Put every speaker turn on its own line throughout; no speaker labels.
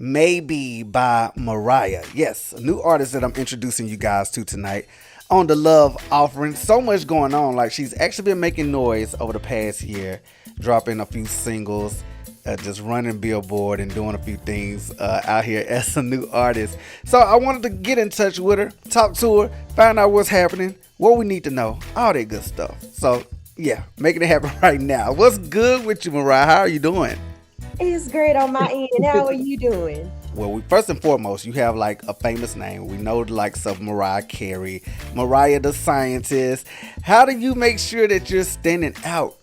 Maybe by Mariah. Yes, a new artist that I'm introducing you guys to tonight on the Love Offering. So much going on. Like, she's actually been making noise over the past year, dropping a few singles, just running Billboard and doing a few things out here as a new artist. So I wanted to get in touch with her, talk to her, find out what's happening, what we need to know, all that good stuff. So yeah, making it happen right now. What's good with you, Mariah? How are you doing?
It's great on my end. How are you doing?
Well, first and foremost, you have like a famous name. We know the likes of Mariah Carey, Mariah the Scientist. How do you make sure that you're standing out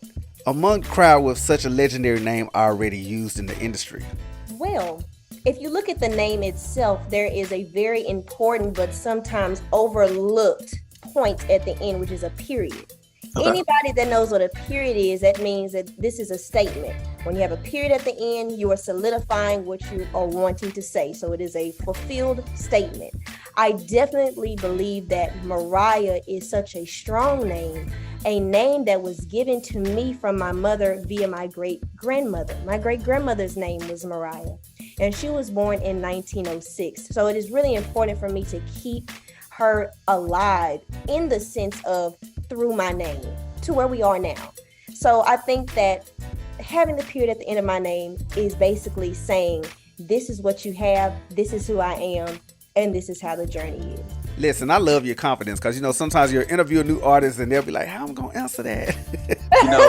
among crowd with such a legendary name already used in the industry?
Well, if you look at the name itself, there is a very important but sometimes overlooked point at the end, which is a period. Okay. Anybody that knows what a period is, that means that this is a statement. When you have a period at the end, you are solidifying what you are wanting to say. So it is a fulfilled statement. I definitely believe that Mariah is such a strong name, a name that was given to me from my mother via my great-grandmother. My great-grandmother's name was Mariah, and she was born in 1906. So it is really important for me to keep her alive in the sense of through my name to where we are now. So I think that having the period at the end of my name is basically saying, this is what you have, this is who I am, and this is how the journey is.
Listen, I love your confidence because, sometimes you'll interview a new artist and they'll be like, how am I going to answer that?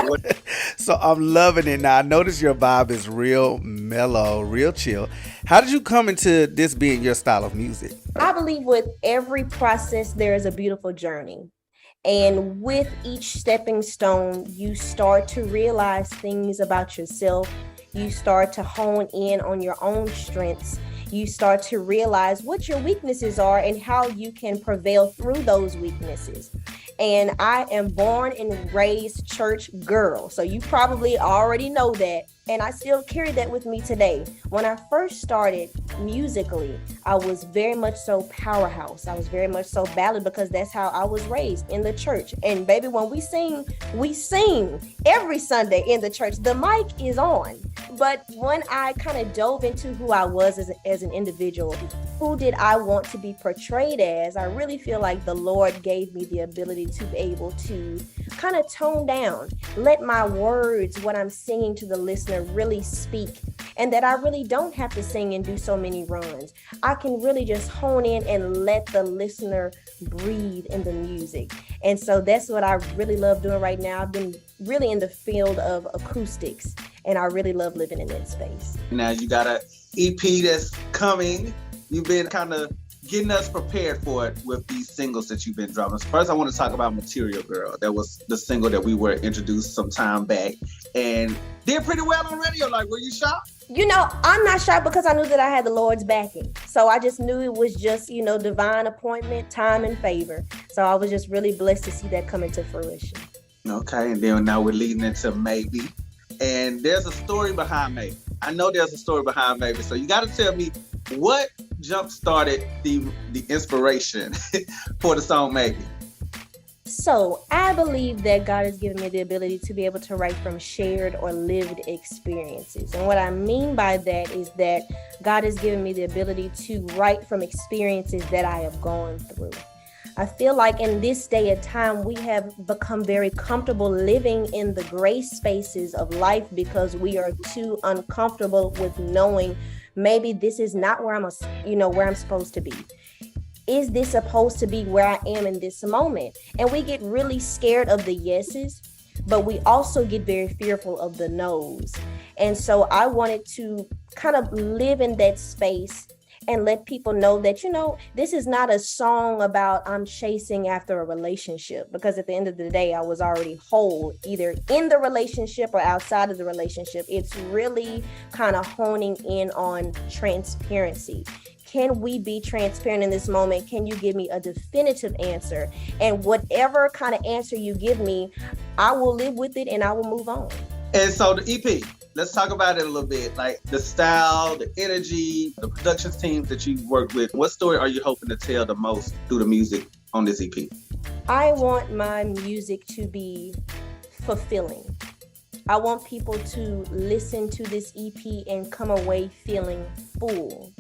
What? So I'm loving it. Now, I notice your vibe is real mellow, real chill. How did you come into this being your style of music?
I believe with every process, there is a beautiful journey. And with each stepping stone, you start to realize things about yourself. You start to hone in on your own strengths. You start to realize what your weaknesses are and how you can prevail through those weaknesses. And I am born and raised church girl. So you probably already know that. And I still carry that with me today. When I first started musically, I was very much so powerhouse. I was very much so ballad because that's how I was raised in the church. And baby, when we sing every Sunday in the church. The mic is on. But when I kind of dove into who I was as an individual, who did I want to be portrayed as, I really feel like the Lord gave me the ability to be able to kind of tone down, let my words, what I'm singing to the listener, really speak, and that I really don't have to sing and do so many runs. I can really just hone in and let the listener breathe in the music. And so that's what I really love doing right now. I've been really in the field of acoustics, and I really love living in that space.
Now you got an EP that's coming. You've been kind of getting us prepared for it with these singles that you've been dropping. First, I want to talk about Material Girl. That was the single that we were introduced some time back and did pretty well on radio. Like, were you shocked?
I'm not shocked because I knew that I had the Lord's backing. So I just knew it was just, divine appointment, time and favor. So I was just really blessed to see that come into fruition.
Okay, and then now we're leading into Maybe. And there's a story behind Maybe. I know there's a story behind Maybe. So you got to tell me what jump-started the inspiration for the song Maybe.
So I believe that God has given me the ability to be able to write from shared or lived experiences. And what I mean by that is that God has given me the ability to write from experiences that I have gone through. I feel like in this day and time, we have become very comfortable living in the gray spaces of life because we are too uncomfortable with knowing maybe this is not where I'm supposed to be. Is this supposed to be where I am in this moment? And we get really scared of the yeses, but we also get very fearful of the no's. And so I wanted to kind of live in that space and let people know that, this is not a song about I'm chasing after a relationship, because at the end of the day, I was already whole, either in the relationship or outside of the relationship. It's really kind of honing in on transparency. Can we be transparent in this moment? Can you give me a definitive answer? And whatever kind of answer you give me, I will live with it and I will move on.
And so the EP, let's talk about it a little bit, like the style, the energy, the production teams that you work with. What story are you hoping to tell the most through the music on this EP?
I want my music to be fulfilling. I want people to listen to this EP and come away feeling full.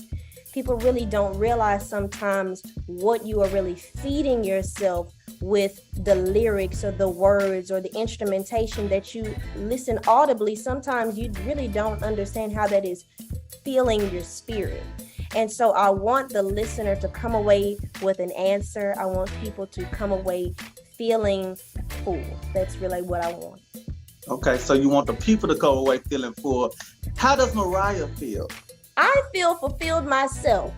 People really don't realize sometimes what you are really feeding yourself with the lyrics or the words or the instrumentation that you listen audibly. Sometimes you really don't understand how that is feeling your spirit. And so I want the listener to come away with an answer. I want people to come away feeling full. That's really what I want.
Okay, so you want the people to go away feeling full. How does Mariah feel?
I feel fulfilled myself,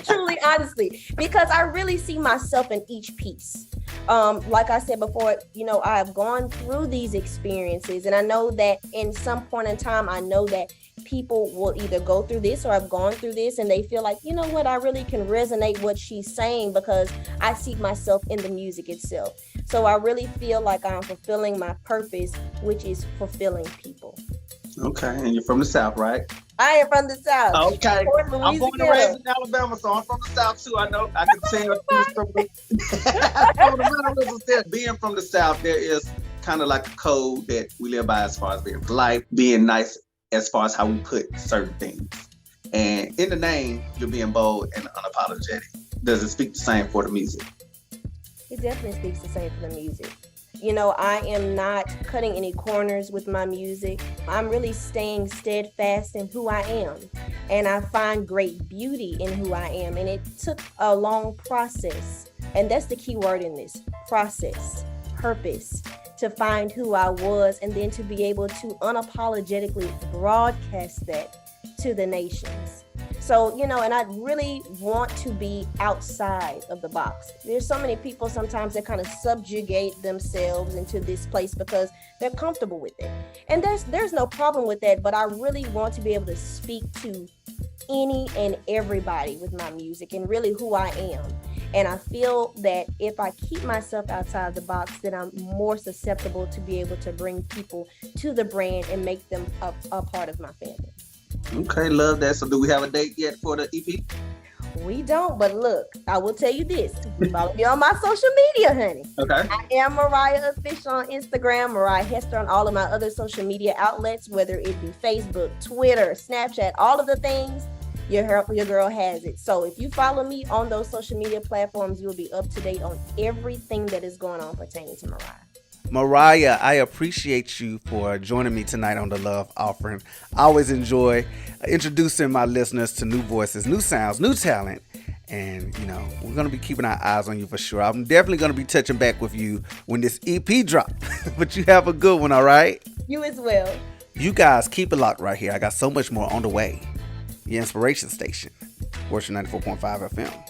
truly, honestly, because I really see myself in each piece. Like I said before, I have gone through these experiences, and I know that in some point in time, I know that people will either go through this or have gone through this, and they feel like, you know what, I really can resonate what she's saying because I see myself in the music itself. So I really feel like I'm fulfilling my purpose, which is fulfilling people.
Okay, and you're from the South, right?
I am from the South.
Okay,
Louisiana.
I'm born and raised in Alabama, so I'm from the South too. I know, I can tell. From the mannerisms there. Being from the South, there is kind of like a code that we live by as far as being polite, being nice, as far as how we put certain things. And in the name, you're being bold and unapologetic. Does it speak the same for the music?
It definitely speaks the same for the music. I am not cutting any corners with my music. I'm really staying steadfast in who I am. And I find great beauty in who I am. And it took a long process. And that's the key word in this: process, purpose, to find who I was, and then to be able to unapologetically broadcast that to the nations. So, and I really want to be outside of the box. There's so many people sometimes that kind of subjugate themselves into this place because they're comfortable with it. And there's no problem with that, but I really want to be able to speak to any and everybody with my music and really who I am. And I feel that if I keep myself outside the box, then I'm more susceptible to be able to bring people to the brand and make them a part of my family.
Okay, love that. So do we have a date yet for the EP?
We don't, but look, I will tell you this. Follow me on my social media, honey.
Okay.
I am Mariah Official on Instagram, Mariah Hester on all of my other social media outlets, whether it be Facebook, Twitter, Snapchat, all of the things. Your girl has it. So if you follow me on those social media platforms, you'll be up to date on everything that is going on pertaining to Mariah.
Mariah, I appreciate you for joining me tonight on The Love Offering. I always enjoy introducing my listeners to new voices, new sounds, new talent. And, we're going to be keeping our eyes on you for sure. I'm definitely going to be touching back with you when this EP drops. But you have a good one, all right?
You as well.
You guys keep it locked right here. I got so much more on the way. The Inspiration Station, Worship 94.5 FM.